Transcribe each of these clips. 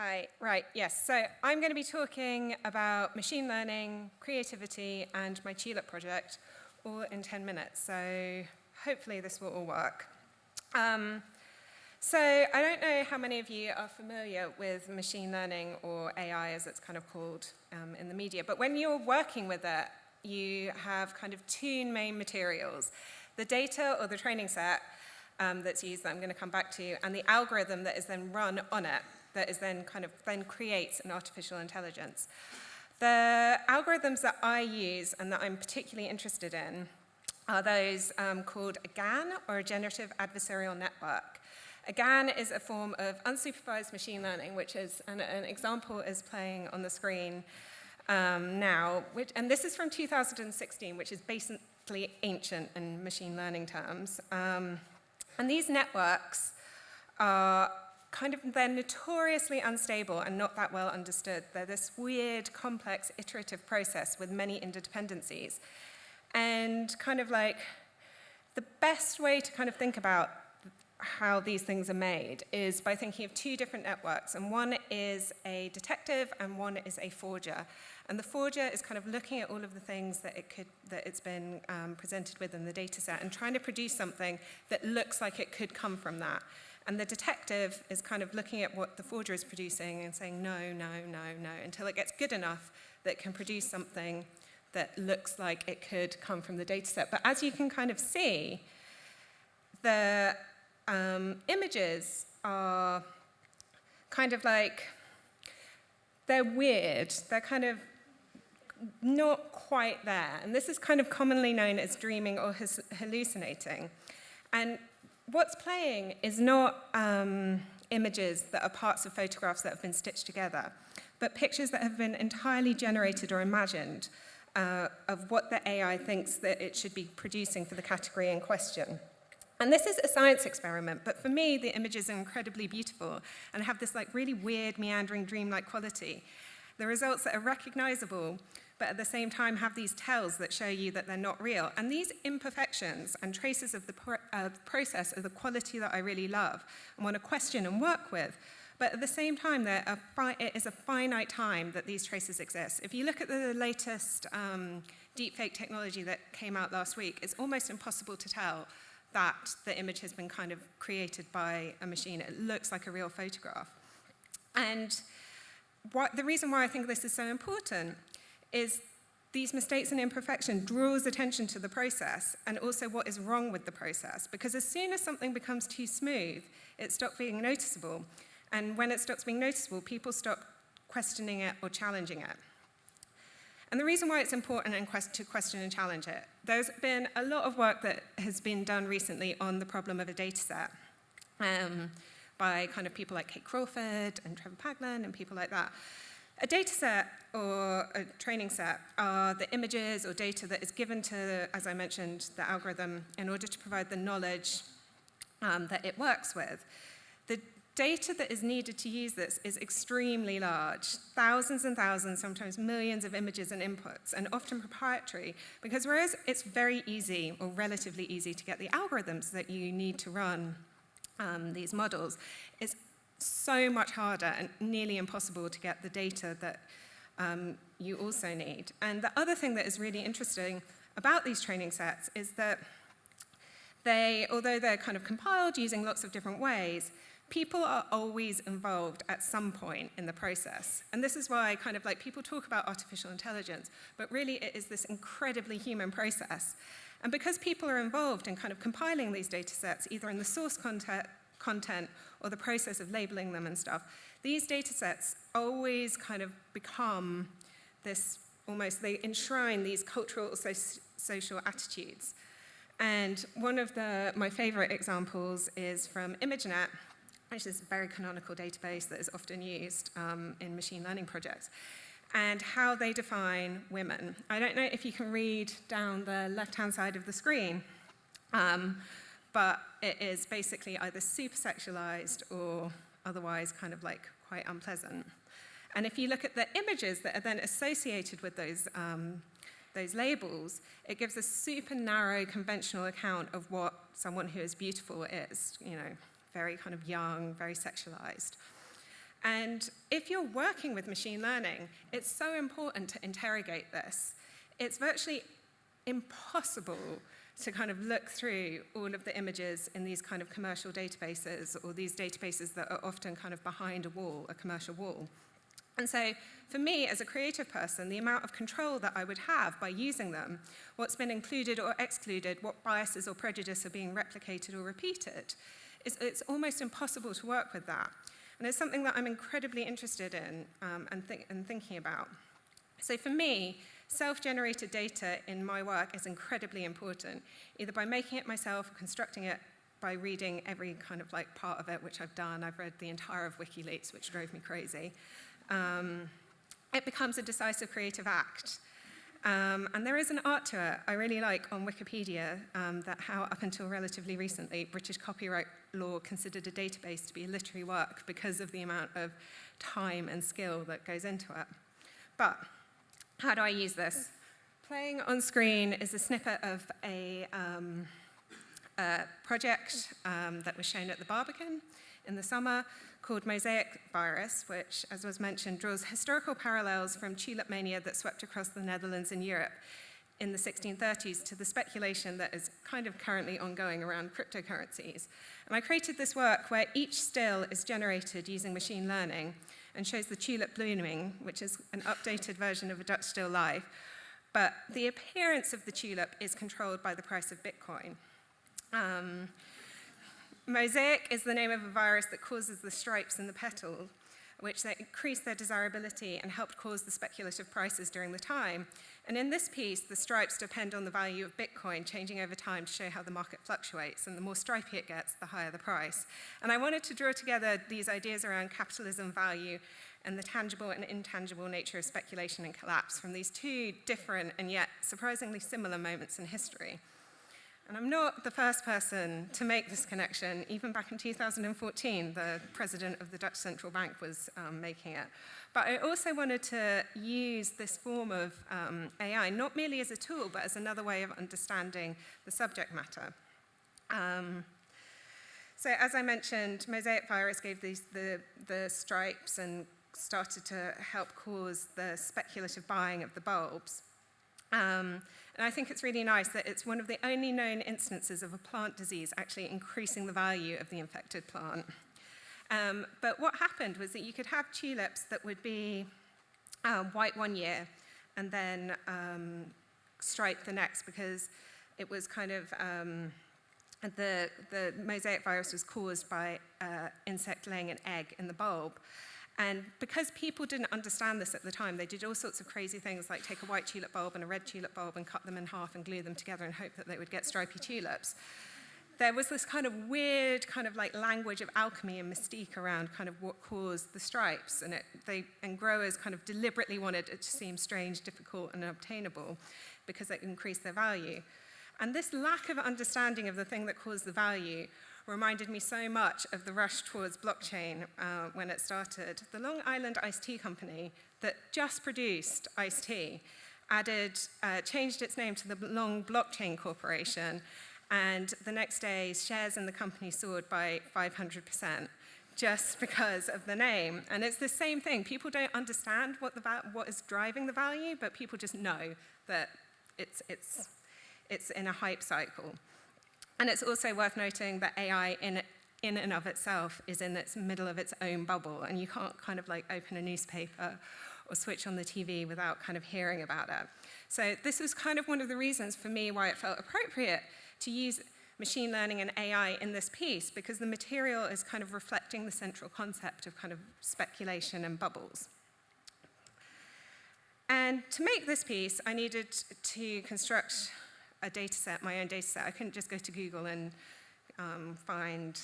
Hi, right, yes. So I'm going to be talking about machine learning, creativity, and my Tulip project, all in 10 minutes. So hopefully this will all work. So I don't know how many of you are familiar with machine learning, or AI as it's kind of called in the media, but when you're working with it, you have kind of two main materials: the data or the training set that's used, that I'm going to come back to, and the algorithm that is then run on it, that is then creates an artificial intelligence. The algorithms that I use and that I'm particularly interested in are those called a GAN, or a generative adversarial network. A GAN is a form of unsupervised machine learning, which is, an example is playing on the screen now, and this is from 2016, which is basically ancient in machine learning terms. And these networks are they're notoriously unstable and not that well understood. They're this weird, complex, iterative process with many interdependencies. And the best way to think about how these things are made is by thinking of two different networks. And one is a detective and one is a forger. And the forger is looking at all of the things that it's been presented with in the data set and trying to produce something that looks like it could come from that. And the detective is looking at what the forger is producing and saying, no, no, no, no, until it gets good enough that it can produce something that looks like it could come from the data set. But as you can see, the images are they're weird. They're not quite there. And this is commonly known as dreaming or hallucinating. And what's playing is not images that are parts of photographs that have been stitched together, but pictures that have been entirely generated or imagined of what the AI thinks that it should be producing for the category in question. And this is a science experiment, but for me, the images are incredibly beautiful and have this really weird, meandering, dreamlike quality. The results that are recognizable, but at the same time have these tells that show you that they're not real. And these imperfections and traces of the process are the quality that I really love and want to question and work with. But at the same time, it is a finite time that these traces exist. If you look at the latest deepfake technology that came out last week, it's almost impossible to tell that the image has been created by a machine. It looks like a real photograph. And the reason why I think this is so important is these mistakes and imperfection draws attention to the process and also what is wrong with the process. Because as soon as something becomes too smooth, it stops being noticeable. And when it stops being noticeable, people stop questioning it or challenging it. And the reason why it's important to question and challenge it, there's been a lot of work that has been done recently on the problem of a data set by people like Kate Crawford and Trevor Paglen and people like that. A data set or a training set are the images or data that is given to, as I mentioned, the algorithm in order to provide the knowledge that it works with. The data that is needed to use this is extremely large, thousands and thousands, sometimes millions of images and inputs, and often proprietary, because whereas it's very easy, or relatively easy, to get the algorithms that you need to run these models, it's so much harder and nearly impossible to get the data that you also need. And the other thing that is really interesting about these training sets is that although they're compiled using lots of different ways, people are always involved at some point in the process. And this is why people talk about artificial intelligence, but really it is this incredibly human process. And because people are involved in compiling these data sets, either in the source content or the process of labeling them and stuff, these data sets always become this, they enshrine these cultural or social attitudes. And one of my favorite examples is from ImageNet, which is a very canonical database that is often used in machine learning projects, and how they define women. I don't know if you can read down the left-hand side of the screen, but it is basically either super sexualized or otherwise quite unpleasant. And if you look at the images that are then associated with those labels, it gives a super narrow conventional account of what someone who is beautiful is, very young, very sexualized. And if you're working with machine learning, it's so important to interrogate this. It's virtually impossible to kind of look through all of the images in these kind of commercial databases, or these databases that are often kind of behind a wall, a commercial wall. And so for me, as a creative person, the amount of control that I would have by using them, what's been included or excluded, what biases or prejudice are being replicated or repeated, it's almost impossible to work with that. And it's something that I'm incredibly interested in and thinking about. So for me, self-generated data in my work is incredibly important, either by making it myself or constructing it by reading every kind of like part of it, which I've done. I've read the entire of WikiLeaks, which drove me crazy. It becomes a decisive creative act. And there is an art to it. I really like on Wikipedia that how up until relatively recently, British copyright law considered a database to be a literary work because of the amount of time and skill that goes into it. But how do I use this? Playing on screen is a snippet of a project that was shown at the Barbican in the summer called Mosaic Virus, which, as was mentioned, draws historical parallels from tulip mania that swept across the Netherlands and Europe in the 1630s to the speculation that is kind of currently ongoing around cryptocurrencies. And I created this work where each still is generated using machine learning and shows the tulip blooming, which is an updated version of a Dutch still life. But the appearance of the tulip is controlled by the price of Bitcoin. Mosaic is the name of a virus that causes the stripes in the petal, which they increase their desirability and helped cause the speculative prices during the time. And in this piece, the stripes depend on the value of Bitcoin changing over time to show how the market fluctuates, and the more stripy it gets, the higher the price. And I wanted to draw together these ideas around capitalism, value, and the tangible and intangible nature of speculation and collapse from these two different and yet surprisingly similar moments in history. And I'm not the first person to make this connection. Even back in 2014, the president of the Dutch Central Bank was making it. But I also wanted to use this form of AI not merely as a tool, but as another way of understanding the subject matter. So as I mentioned, Mosaic Virus gave the stripes and started to help cause the speculative buying of the bulbs. And I think it's really nice that it's one of the only known instances of a plant disease actually increasing the value of the infected plant. But what happened was that you could have tulips that would be white one year and then striped the next, because it was kind of, the mosaic virus was caused by insect laying an egg in the bulb. And because people didn't understand this at the time, they did all sorts of crazy things like take a white tulip bulb and a red tulip bulb and cut them in half and glue them together and hope that they would get stripy tulips. There was this kind of weird kind of like language of alchemy and mystique around kind of what caused the stripes. And growers kind of deliberately wanted it to seem strange, difficult, and unobtainable because it increased their value. And this lack of understanding of the thing that caused the value reminded me so much of the rush towards blockchain when it started. The Long Island Iced Tea Company that just produced iced tea changed its name to the Long Blockchain Corporation, and the next day shares in the company soared by 500% just because of the name. And it's the same thing. People don't understand what is driving the value, but people just know that it's in a hype cycle. And it's also worth noting that AI in and of itself is in its middle of its own bubble, and you can't kind of like open a newspaper or switch on the TV without kind of hearing about it. So this was kind of one of the reasons for me why it felt appropriate to use machine learning and AI in this piece, because the material is kind of reflecting the central concept of kind of speculation and bubbles. And to make this piece, I needed to construct a data set, my own data set. I couldn't just go to Google and find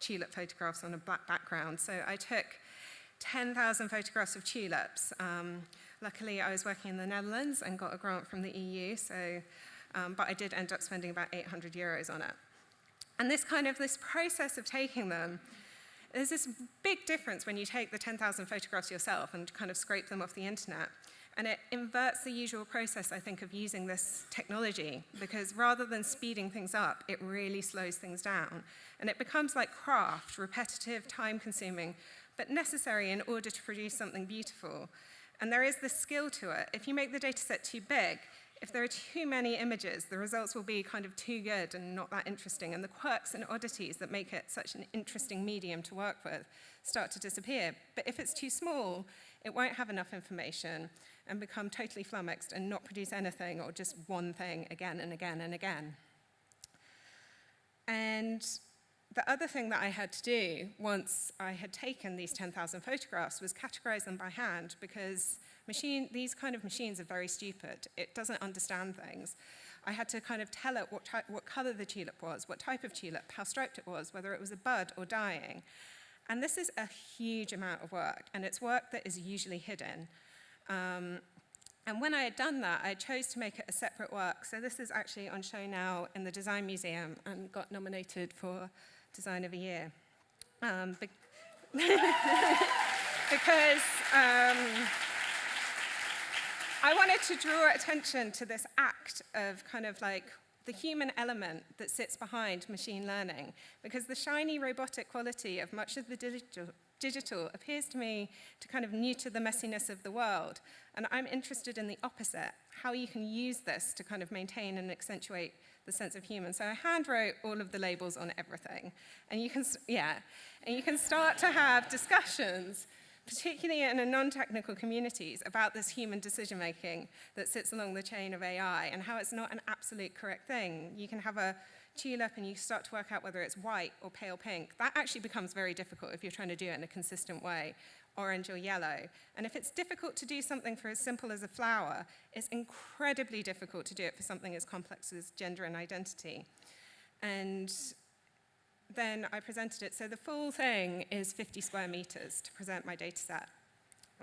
tulip photographs on a black background. So I took 10,000 photographs of tulips. Luckily, I was working in the Netherlands and got a grant from the EU, but I did end up spending about 800 euros on it. And this process of taking them, there's this big difference when you take the 10,000 photographs yourself and kind of scrape them off the internet. And it inverts the usual process, I think, of using this technology, because rather than speeding things up, it really slows things down. And it becomes like craft, repetitive, time-consuming, but necessary in order to produce something beautiful. And there is this skill to it. If you make the data set too big, if there are too many images, the results will be kind of too good and not that interesting. And the quirks and oddities that make it such an interesting medium to work with start to disappear. But if it's too small, it won't have enough information and become totally flummoxed and not produce anything or just one thing again and again and again. And the other thing that I had to do once I had taken these 10,000 photographs was categorize them by hand, because these kind of machines are very stupid. It doesn't understand things. I had to kind of tell it what color the tulip was, what type of tulip, how striped it was, whether it was a bud or dying. And this is a huge amount of work, and it's work that is usually hidden. And when I had done that, I chose to make it a separate work. So this is actually on show now in the Design Museum and got nominated for Design of the Year. Because I wanted to draw attention to this act of kind of like the human element that sits behind machine learning, because the shiny robotic quality of much of the digital appears to me to kind of neuter the messiness of the world. And I'm interested in the opposite, how you can use this to kind of maintain and accentuate the sense of human. So I handwrote all of the labels on everything. And you can start to have discussions, particularly in a non-technical communities, about this human decision-making that sits along the chain of AI and how it's not an absolute correct thing. You can have a tulip and you start to work out whether it's white or pale pink. That actually becomes very difficult if you're trying to do it in a consistent way, orange or yellow. And if it's difficult to do something for as simple as a flower, it's incredibly difficult to do it for something as complex as gender and identity. And then I presented it. So the full thing is 50 square meters to present my data set.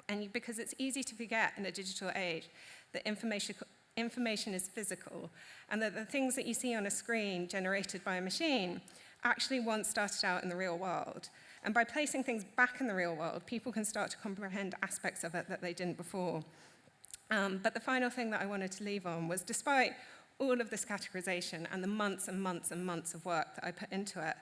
And because it's easy to forget in a digital age that information is physical, and that the things that you see on a screen generated by a machine actually once started out in the real world. And by placing things back in the real world, people can start to comprehend aspects of it that they didn't before. But the final thing that I wanted to leave on was, despite all of this categorization and the months and months and months of work that I put into it,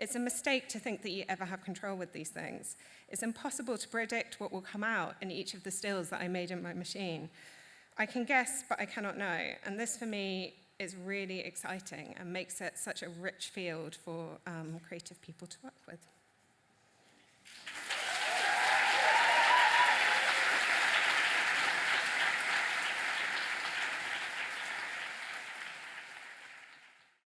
it's a mistake to think that you ever have control with these things. It's impossible to predict what will come out in each of the stills that I made in my machine. I can guess, but I cannot know. And this, for me, is really exciting and makes it such a rich field for creative people to work with.